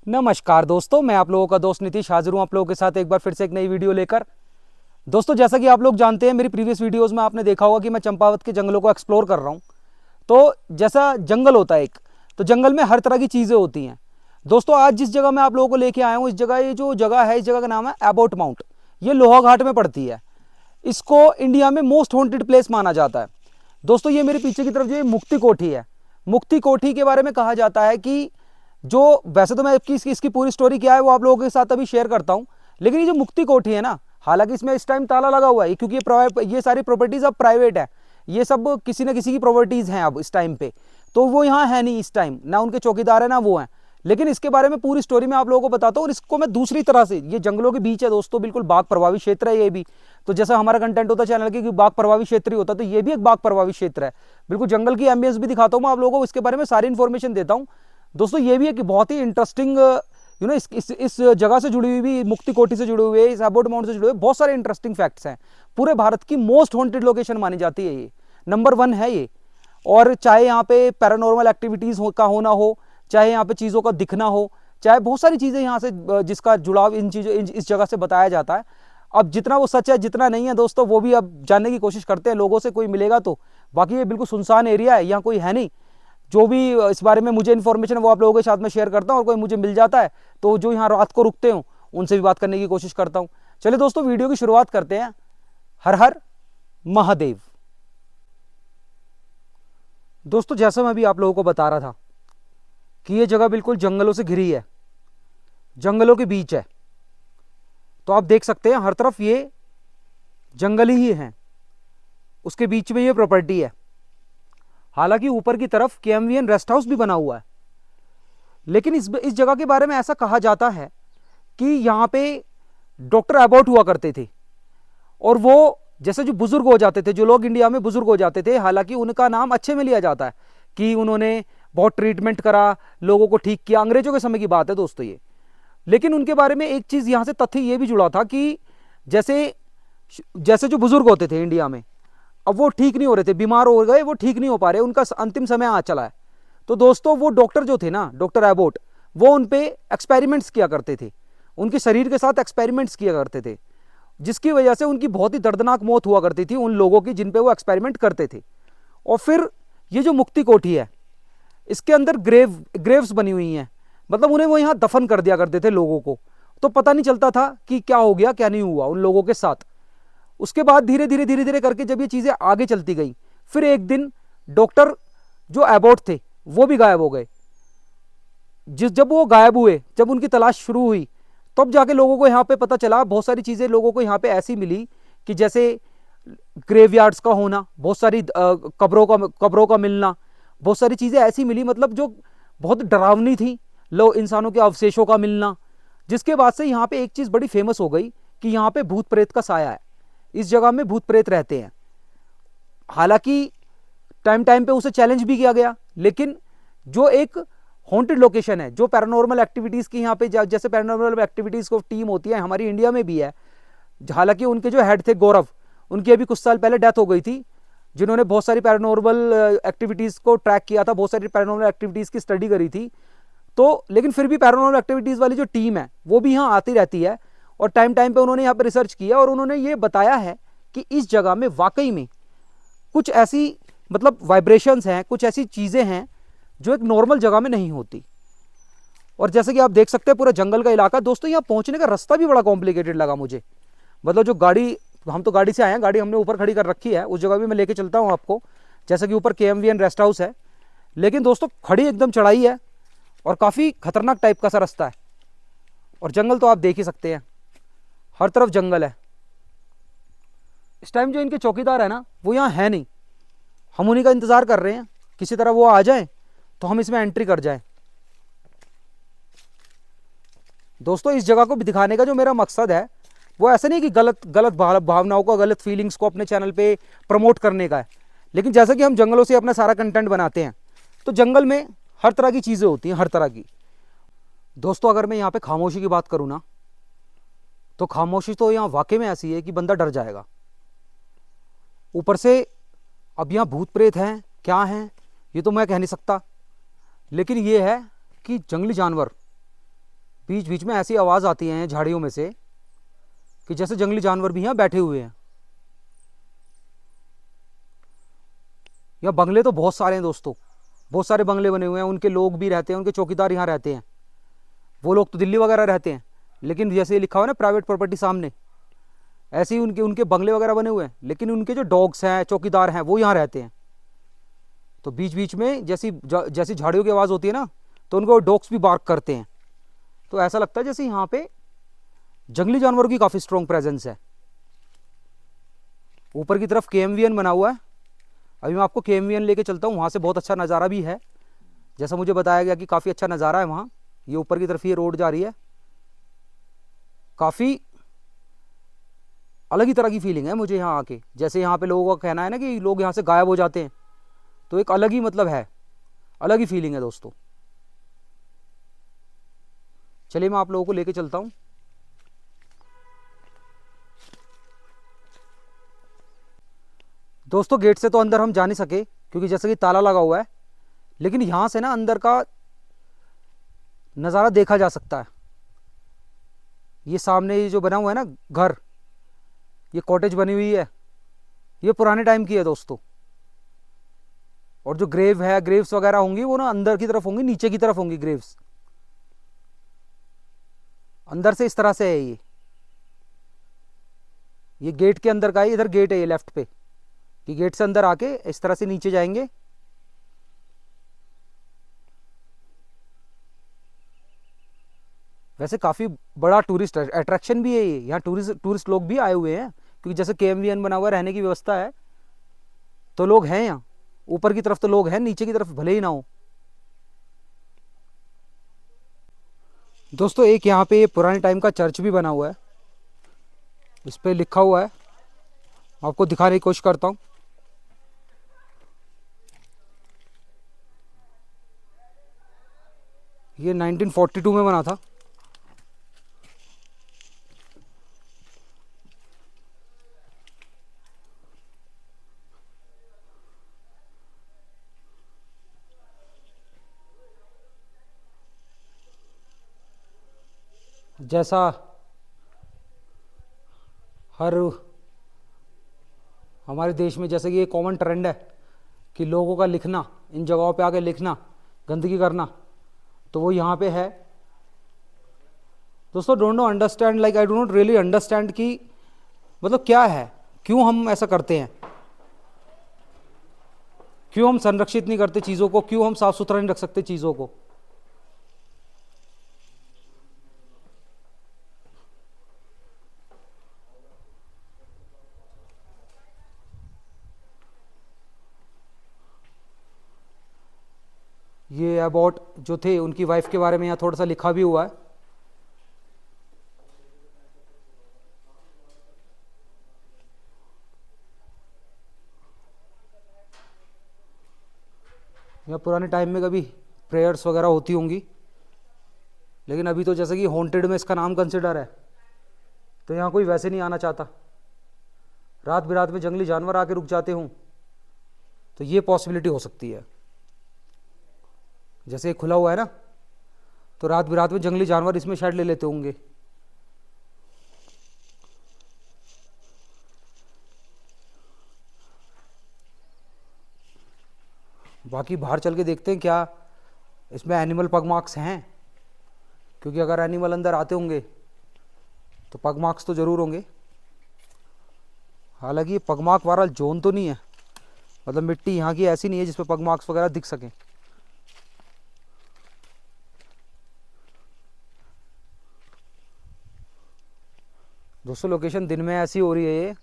नमस्कार दोस्तों, मैं आप लोगों का दोस्त नीतीश हाजिर हूँ आप लोगों के साथ एक बार फिर से एक नई वीडियो लेकर। दोस्तों, जैसा कि आप लोग जानते हैं, मेरी प्रीवियस वीडियोस में आपने देखा होगा कि मैं चंपावत के जंगलों को एक्सप्लोर कर रहा हूँ। तो जैसा जंगल होता है एक, तो जंगल में हर तरह की चीज़ें होती हैं। दोस्तों, आज जिस जगह मैं आप लोगों को लेके आया हूँ, इस जगह ये जो जगह है, इस जगह का नाम है एबोट माउंट। ये लोहाघाट में पड़ती है। इसको इंडिया में मोस्ट हॉन्टेड प्लेस माना जाता है। दोस्तों, ये मेरे पीछे की तरफ जो ये मुक्ति कोठी है, मुक्ति कोठी के बारे में कहा जाता है कि जो वैसे तो मैं इसकी पूरी स्टोरी क्या है वो आप लोगों के साथ अभी शेयर करता हूँ। लेकिन ये जो मुक्ति कोठी है ना, हालांकि इसमें इस टाइम ताला लगा हुआ है क्योंकि ये सारी प्रॉपर्टीज अब प्राइवेट है। ये सब किसी न किसी की प्रॉपर्टीज हैं अब इस टाइम पे। तो वो यहाँ है नहीं इस टाइम, ना उनके चौकीदार है ना वो हैं। लेकिन इसके बारे में पूरी स्टोरी मैं आप लोगों को बताता हूँ और इसको मैं दूसरी तरह से, ये जंगलों के बीच है दोस्तों, बिल्कुल बाघ प्रभावी क्षेत्र है ये भी। तो जैसा हमारा कंटेंट होता है चैनल के कि बाघ प्रभावी क्षेत्र ही होता है, तो ये भी एक बाघ प्रभावी क्षेत्र है। बिल्कुल जंगल की एम्बियंस भी दिखाता हूँ मैं आप लोगों को, इसके बारे में सारी इन्फॉर्मेशन देता हूँ। दोस्तों, ये भी एक बहुत ही इंटरेस्टिंग इस जगह से जुड़ी हुई भी, मुक्ति कोठी से जुड़े हुए, इस एबोट माउंट से जुड़े हुए बहुत सारे इंटरेस्टिंग फैक्ट्स हैं। पूरे भारत की मोस्ट हॉन्टेड लोकेशन मानी जाती है ये, नंबर 1 है ये। और चाहे यहाँ पे पैरानॉर्मल एक्टिविटीज का होना हो, चाहे यहाँ पे चीज़ों का दिखना हो, चाहे बहुत सारी चीज़ें यहाँ से जिसका जुड़ाव इन चीज़ों इस जगह से बताया जाता है। अब जितना वो सच है जितना नहीं है दोस्तों, वो भी अब जानने की कोशिश करते हैं लोगों से, कोई मिलेगा तो। बाकी ये बिल्कुल सुनसान एरिया है, यहाँ कोई है नहीं। जो भी इस बारे में मुझे इन्फॉर्मेशन है वो आप लोगों के साथ में शेयर करता हूँ, और कोई मुझे मिल जाता है तो जो यहाँ रात को रुकते हो उनसे भी बात करने की कोशिश करता हूँ। चलिए दोस्तों, वीडियो की शुरुआत करते हैं। हर हर महादेव। दोस्तों, जैसा मैं अभी आप लोगों को बता रहा था कि ये जगह बिल्कुल जंगलों से घिरी है, जंगलों के बीच है। तो आप देख सकते हैं हर तरफ ये जंगल ही हैं, उसके बीच में ये प्रॉपर्टी है। हालांकि ऊपर की तरफ केएमवीएन रेस्ट हाउस भी बना हुआ है। लेकिन इस जगह के बारे में ऐसा कहा जाता है कि यहाँ पे डॉक्टर एबॉट हुआ करते थे, और वो जैसे जो बुजुर्ग हो जाते थे, जो लोग इंडिया में बुजुर्ग हो जाते थे, हालांकि उनका नाम अच्छे में लिया जाता है कि उन्होंने बहुत ट्रीटमेंट करा, लोगों को ठीक किया। अंग्रेजों के समय की बात है दोस्तों ये। लेकिन उनके बारे में एक चीज़ यहाँ से तथ्य ये भी जुड़ा था कि जैसे जैसे जो बुजुर्ग होते थे इंडिया में, अब वो ठीक नहीं हो रहे थे, बीमार हो गए, वो ठीक नहीं हो पा रहे, उनका अंतिम समय आ चला है। तो दोस्तों, वो डॉक्टर जो थे ना, डॉक्टर एबॉट, वो उन पे एक्सपेरिमेंट्स किया करते थे, उनके शरीर के साथ एक्सपेरिमेंट्स किया करते थे, जिसकी वजह से उनकी बहुत ही दर्दनाक मौत हुआ करती थी उन लोगों की जिन पे वो एक्सपेरिमेंट करते थे। और फिर ये जो मुक्ति कोठी है, इसके अंदर ग्रेव्स बनी हुई हैं, मतलब उन्हें वो यहाँ दफन कर दिया करते थे लोगों को। तो पता नहीं चलता था कि क्या हो गया क्या नहीं हुआ उन लोगों के साथ। उसके बाद धीरे धीरे करके जब ये चीज़ें आगे चलती गई, फिर एक दिन डॉक्टर जो एबॉट थे वो भी गायब हो गए। जब वो गायब हुए, जब उनकी तलाश शुरू हुई, तब जाके लोगों को यहाँ पे पता चला, बहुत सारी चीज़ें लोगों को यहाँ पे ऐसी मिली कि जैसे ग्रेवयार्ड्स का होना, बहुत सारी कब्रों का मिलना, बहुत सारी चीज़ें ऐसी मिली, मतलब जो बहुत डरावनी थी, लोग इंसानों के अवशेषों का मिलना। जिसके बाद से यहाँ पे एक चीज़ बड़ी फेमस हो गई कि यहाँ पे भूत प्रेत का साया है, इस जगह में भूत प्रेत रहते हैं। हालांकि टाइम टाइम पे उसे चैलेंज भी किया गया, लेकिन जो एक हॉन्टेड लोकेशन है, जो पैरानॉर्मल एक्टिविटीज़ की यहाँ पे जैसे पैरानॉर्मल एक्टिविटीज़ को टीम होती है, हमारी इंडिया में भी है। हालांकि उनके जो हेड थे गौरव, उनकी अभी कुछ साल पहले डेथ हो गई थी, जिन्होंने बहुत सारी पैरानॉर्मल एक्टिविटीज़ को ट्रैक किया था, बहुत सारी पैरानॉर्मल एक्टिविटीज़ की स्टडी करी थी। तो लेकिन फिर भी पैरानॉर्मल एक्टिविटीज़ वाली जो टीम है वो भी यहाँ आती रहती है, और टाइम टाइम पे उन्होंने यहाँ पे रिसर्च किया, और उन्होंने ये बताया है कि इस जगह में वाकई में कुछ ऐसी, मतलब वाइब्रेशंस हैं, कुछ ऐसी चीज़ें हैं जो एक नॉर्मल जगह में नहीं होती। और जैसे कि आप देख सकते हैं पूरा जंगल का इलाका। दोस्तों, यहाँ पहुँचने का रास्ता भी बड़ा कॉम्प्लिकेटेड लगा मुझे। मतलब जो गाड़ी, हम तो गाड़ी से आए हैं, गाड़ी हमने ऊपर खड़ी कर रखी है, उस जगह भी मैं लेके चलता हूँ आपको। जैसे कि ऊपर केएमवीएन रेस्ट हाउस है, लेकिन दोस्तों खड़ी एकदम चढ़ाई है और काफ़ी खतरनाक टाइप का सा रास्ता है। और जंगल तो आप देख ही सकते हैं, हर तरफ जंगल है। इस टाइम जो इनके चौकीदार है ना, वो यहाँ है नहीं। हम उन्हीं का इंतज़ार कर रहे हैं, किसी तरह वो आ जाए तो हम इसमें एंट्री कर जाएं। दोस्तों, इस जगह को भी दिखाने का जो मेरा मकसद है, वो ऐसा नहीं कि गलत गलत भावनाओं को, गलत फीलिंग्स को अपने चैनल पे प्रमोट करने का है। लेकिन जैसा कि हम जंगलों से अपना सारा कंटेंट बनाते हैं, तो जंगल में हर तरह की चीज़ें होती हैं, हर तरह की। दोस्तों, अगर मैं यहाँ पे खामोशी की बात करूँ ना, तो खामोशी तो यहाँ वाकई में ऐसी है कि बंदा डर जाएगा। ऊपर से अब यहाँ भूत प्रेत हैं क्या हैं ये तो मैं कह नहीं सकता, लेकिन ये है कि जंगली जानवर बीच बीच में ऐसी आवाज़ आती है झाड़ियों में से कि जैसे जंगली जानवर भी यहाँ बैठे हुए हैं। यहाँ बंगले तो बहुत सारे हैं दोस्तों, बहुत सारे बंगले बने हुए हैं, उनके लोग भी रहते हैं, उनके चौकीदार यहाँ रहते हैं। वो लोग तो दिल्ली वगैरह रहते हैं, लेकिन जैसे लिखा हुआ है ना प्राइवेट प्रॉपर्टी सामने, ऐसे ही उनके उनके बंगले वगैरह बने हुए हैं, लेकिन उनके जो डॉग्स हैं, चौकीदार हैं, वो यहाँ रहते हैं। तो बीच बीच में जैसी झाड़ियों की आवाज़ होती है ना, तो उनको डॉग्स भी बार्क करते हैं। तो ऐसा लगता है जैसे यहाँ पे जंगली जानवरों की काफ़ी स्ट्रॉन्ग प्रेजेंस है। ऊपर की तरफ KMVN बना हुआ है। अभी मैं आपको KMVN लेके चलता हूँ, वहाँ से बहुत अच्छा नज़ारा भी है। जैसा मुझे बताया गया कि काफ़ी अच्छा नज़ारा है वहाँ। ये ऊपर की तरफ ये रोड जा रही है, काफ़ी अलग ही तरह की फीलिंग है मुझे यहाँ आके। जैसे यहाँ पे लोगों का कहना है ना कि लोग यहाँ से गायब हो जाते हैं, तो एक अलग ही मतलब है, अलग ही फीलिंग है दोस्तों। चलिए मैं आप लोगों को लेके चलता हूँ। दोस्तों गेट से तो अंदर हम जा नहीं सके क्योंकि जैसे कि ताला लगा हुआ है, लेकिन यहाँ से ना अंदर का नज़ारा देखा जा सकता है। ये सामने ये जो बना हुआ है ना घर, ये कॉटेज बनी हुई है, ये पुराने टाइम की है दोस्तों। और जो ग्रेव है, ग्रेव्स वगैरह होंगी वो ना अंदर की तरफ होंगी, नीचे की तरफ होंगी ग्रेव्स। अंदर से इस तरह से है ये गेट के अंदर का है। इधर गेट है ये लेफ्ट पे, कि गेट से अंदर आके इस तरह से नीचे जाएंगे। वैसे काफ़ी बड़ा टूरिस्ट अट्रैक्शन भी है ये, यहाँ टूरिस्ट लोग भी आए हुए हैं, क्योंकि जैसे KMVN बना हुआ है, रहने की व्यवस्था है, तो लोग हैं यहाँ। ऊपर की तरफ तो लोग हैं, नीचे की तरफ भले ही ना हो। दोस्तों एक यहाँ पे पुराने टाइम का चर्च भी बना हुआ है, इस पर लिखा हुआ है, आपको दिखाने की कोशिश करता हूँ। ये 1942 में बना था। जैसा हर हमारे देश में जैसे कि ये कॉमन ट्रेंड है कि लोगों का लिखना, इन जगहों पे आके लिखना, गंदगी करना, तो वो यहाँ पे है। दोस्तों don't know understand, like I do not really understand कि मतलब क्या है, क्यों हम ऐसा करते हैं, क्यों हम संरक्षित नहीं करते चीज़ों को, क्यों हम साफ सुथरा नहीं रख सकते चीज़ों को। ये अबाउट जो थे उनकी वाइफ के बारे में यहाँ थोड़ा सा लिखा भी हुआ है। यहाँ पुराने टाइम में कभी प्रेयर्स वगैरह होती होंगी, लेकिन अभी तो जैसे कि हॉन्टेड में इसका नाम कंसिडर है, तो यहाँ कोई वैसे नहीं आना चाहता। रात बिरात में जंगली जानवर आके रुक जाते हों, तो ये पॉसिबिलिटी हो सकती है। जैसे खुला हुआ है ना, तो रात बिरात में जंगली जानवर इसमें शायद ले लेते होंगे। बाकी बाहर चल के देखते हैं क्या इसमें एनिमल पग मार्क्स हैं, क्योंकि अगर एनिमल अंदर आते होंगे तो पग मार्क्स तो ज़रूर होंगे। हालांकि ये पग मार्क वाला जोन तो नहीं है, मतलब मिट्टी यहाँ की ऐसी नहीं है जिसपे पग मार्क्स वगैरह दिख सकें। दोस्तों लोकेशन दिन में ऐसी हो रही है, ये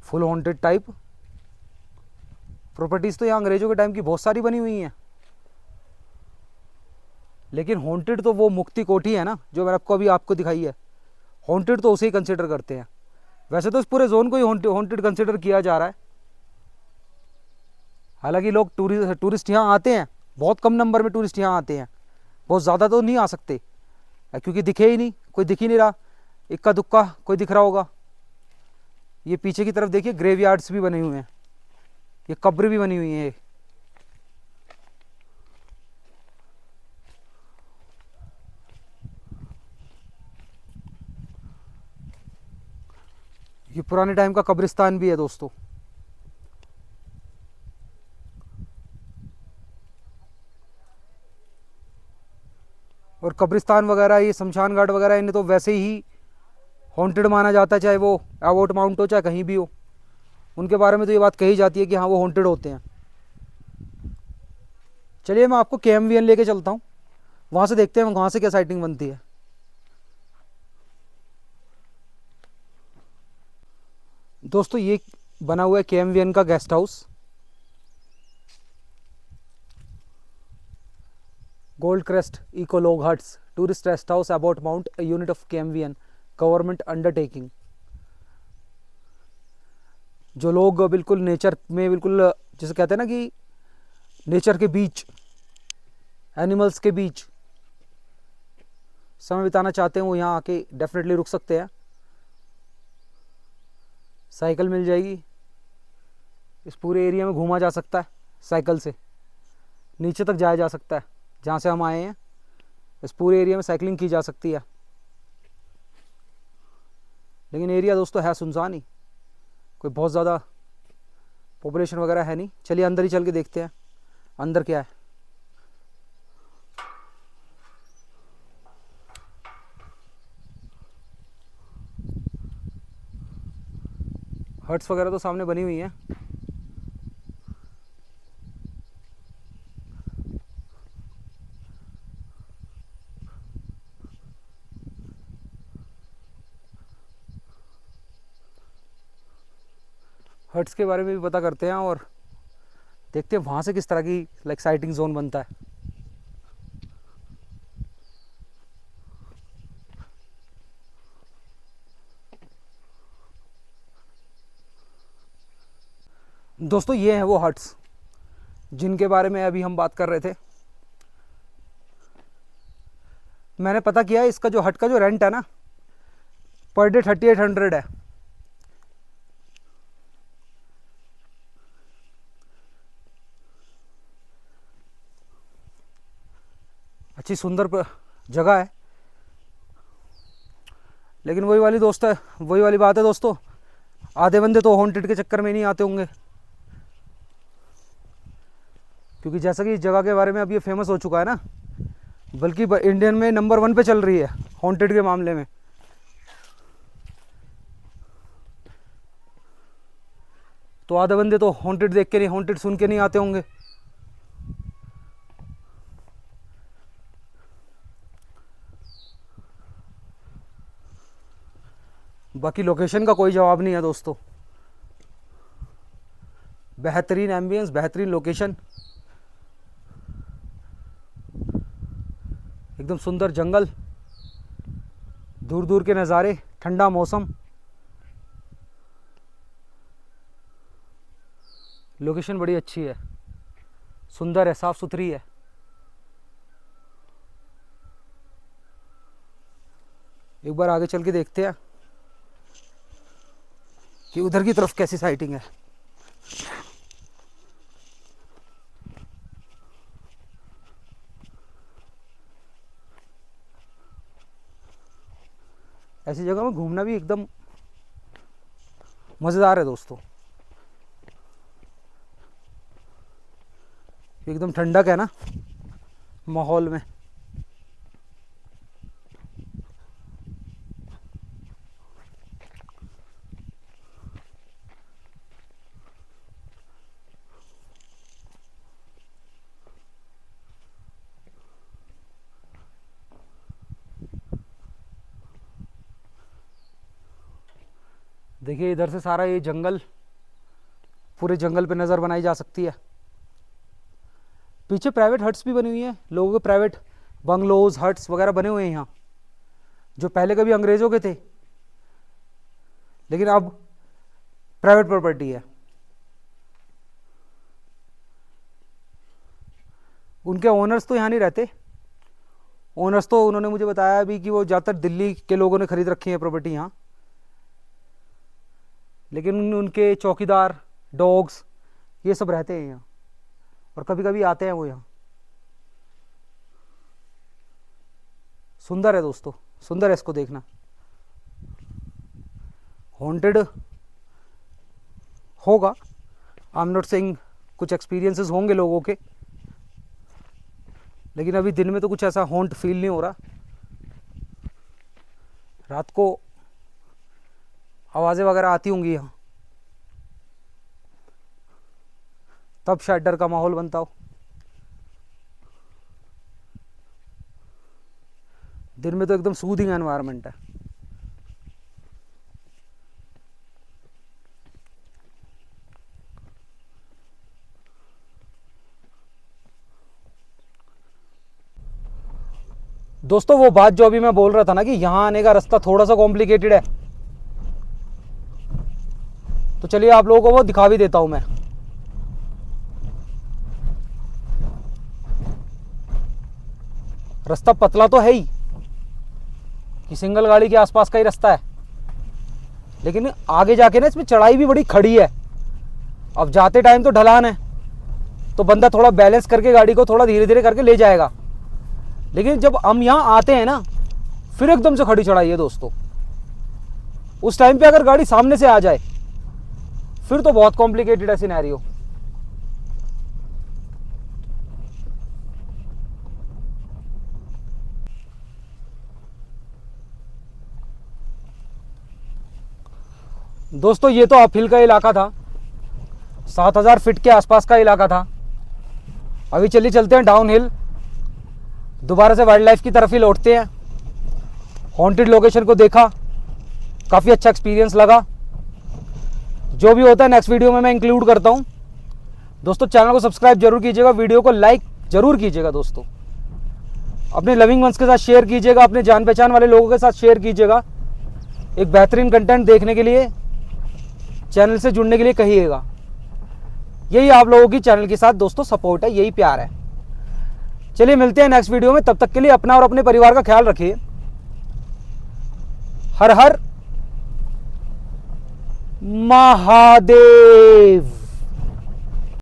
फुल हॉन्टेड टाइप प्रॉपर्टीज़ तो यहाँ अंग्रेज़ों के टाइम की बहुत सारी बनी हुई हैं, लेकिन हॉन्टेड तो वो मुक्ति कोठी है ना जो मैंने आपको अभी आपको दिखाई है, हॉन्टेड तो उसे ही कंसिडर करते हैं। वैसे तो इस पूरे जोन को ही हॉन्टेड कंसिडर किया जा रहा है। हालांकि लोग टूरिस्ट यहाँ आते हैं, बहुत कम नंबर में टूरिस्ट यहाँ आते हैं, बहुत ज़्यादा तो नहीं आ सकते क्योंकि दिखे ही नहीं, कोई दिख ही नहीं रहा, इक्का दुक्का कोई दिख रहा होगा। ये पीछे की तरफ देखिए ग्रेवयार्ड्स भी बने हुए हैं, ये कब्र भी बनी हुई है। ये पुराने टाइम का कब्रिस्तान भी है दोस्तों। और कब्रिस्तान वगैरह, ये शमशान घाट वगैरह, इन्हें तो वैसे ही हॉन्टेड माना जाता है, चाहे वो एबोट माउंट हो चाहे कहीं भी हो। उनके बारे में तो ये बात कही जाती है कि हाँ वो हॉन्टेड होते हैं। चलिए मैं आपको KMVN लेके चलता हूँ, वहाँ से देखते हैं वहाँ से क्या साइटिंग बनती है। दोस्तों ये बना हुआ है KMVN का guest house, Gold Crest Ecolog Huts tourist rest house Abbott Mount, a unit of KMVN government undertaking. जो लोग बिल्कुल नेचर में, बिल्कुल जैसे कहते हैं ना कि नेचर के बीच, एनिमल्स के बीच समय बिताना चाहते हैं, वो यहाँ आके डेफिनेटली रुक सकते हैं। साइकिल मिल जाएगी, इस पूरे एरिया में घूमा जा सकता है साइकिल से, नीचे तक जाया जा सकता है जहाँ से हम आए हैं। इस पूरे एरिया में साइकिलिंग की जा सकती है। लेकिन एरिया दोस्तों है सुनसान ही, कोई बहुत ज़्यादा पॉपुलेशन वगैरह है नहीं। चलिए अंदर ही चल के देखते हैं अंदर क्या है। हट्स वगैरह तो सामने बनी हुई हैं। हट्स के बारे में भी पता करते हैं और देखते हैं वहाँ से किस तरह की लाइक साइटिंग जोन बनता है। दोस्तों ये हैं वो हट्स जिनके बारे में अभी हम बात कर रहे थे। मैंने पता किया, इसका जो हट का जो रेंट है ना, पर डे 3800 है। अच्छी सुंदर जगह है, लेकिन वही वाली दोस्त है, वही वाली बात है दोस्तों, आधे बंदे तो हॉन्टेड के चक्कर में नहीं आते होंगे, क्योंकि जैसा कि इस जगह के बारे में अब ये फेमस हो चुका है ना, बल्कि इंडियन में नंबर 1 पे चल रही है हॉन्टेड के मामले में। तो आधे बंदे तो हॉन्टेड देख के नहीं, हॉन्टेड सुन के नहीं आते होंगे। बाकी लोकेशन का कोई जवाब नहीं है दोस्तों, बेहतरीन एम्बियंस, बेहतरीन लोकेशन, एकदम सुंदर जंगल, दूर दूर के नज़ारे, ठंडा मौसम, लोकेशन बड़ी अच्छी है, सुंदर है, साफ़ सुथरी है। एक बार आगे चल के देखते हैं कि उधर की तरफ कैसी साइटिंग है। ऐसी जगह में घूमना भी एकदम मज़ेदार है दोस्तों, एकदम ठंडक है ना माहौल में। देखिए इधर से सारा ये जंगल, पूरे जंगल पे नज़र बनाई जा सकती है। पीछे प्राइवेट हट्स भी बनी हुई हैं, लोगों के प्राइवेट बंगलोज, हट्स वगैरह बने हुए हैं यहाँ, जो पहले कभी अंग्रेज़ों के थे, लेकिन अब प्राइवेट प्रॉपर्टी है। उनके ओनर्स तो यहाँ नहीं रहते, ओनर्स तो उन्होंने मुझे बताया अभी कि वो ज़्यादातर दिल्ली के लोगों ने खरीद रखी है प्रॉपर्टी यहाँ, लेकिन उनके चौकीदार, डॉग्स, ये सब रहते हैं यहाँ और कभी कभी आते हैं वो यहाँ। सुंदर है दोस्तों, सुंदर है, इसको देखना। हॉन्टेड होगा, आई एम नॉट सेइंग, कुछ एक्सपीरियंसेस होंगे लोगों के, लेकिन अभी दिन में तो कुछ ऐसा हॉन्ट फील नहीं हो रहा। रात को आवाज़ें वगैरह आती होंगी यहाँ, तब शायद डर का माहौल बनता हो। दिन में तो एकदम सूदिंग एनवायरनमेंट है। दोस्तों वो बात जो अभी मैं बोल रहा था ना कि यहाँ आने का रास्ता थोड़ा सा कॉम्प्लिकेटेड है, तो चलिए आप लोगों को वो दिखा भी देता हूँ मैं। रास्ता पतला तो है ही कि सिंगल गाड़ी के आसपास का ही रास्ता है, लेकिन आगे जाके ना इसमें चढ़ाई भी बड़ी खड़ी है। अब जाते टाइम तो ढलान है, तो बंदा थोड़ा बैलेंस करके गाड़ी को थोड़ा धीरे धीरे करके ले जाएगा, लेकिन जब हम यहाँ आते हैं ना फिर एकदम से खड़ी चढ़ाई है दोस्तों। उस टाइम पे अगर गाड़ी सामने से आ जाए फिर तो बहुत कॉम्प्लिकेटेड है सिनेरियो। दोस्तों ये तो अपहिल का इलाका था, 7000 फीट के आसपास का इलाका था। अभी चलिए चलते हैं डाउन हिल, दोबारा से वाइल्ड लाइफ की तरफ ही लौटते हैं। हॉन्टेड लोकेशन को देखा, काफ़ी अच्छा एक्सपीरियंस लगा। जो भी होता है नेक्स्ट वीडियो में मैं इंक्लूड करता हूँ। दोस्तों चैनल को सब्सक्राइब जरूर कीजिएगा, वीडियो को लाइक जरूर कीजिएगा दोस्तों, अपने लविंग वंस के साथ शेयर कीजिएगा, अपने जान पहचान वाले लोगों के साथ शेयर कीजिएगा। एक बेहतरीन कंटेंट देखने के लिए, चैनल से जुड़ने के लिए कहिएगा। यही आप लोगों की चैनल के साथ दोस्तों सपोर्ट है, यही प्यार है। चलिए मिलते हैं नेक्स्ट वीडियो में, तब तक के लिए अपना और अपने परिवार का ख्याल रखिए। हर हर महादेव।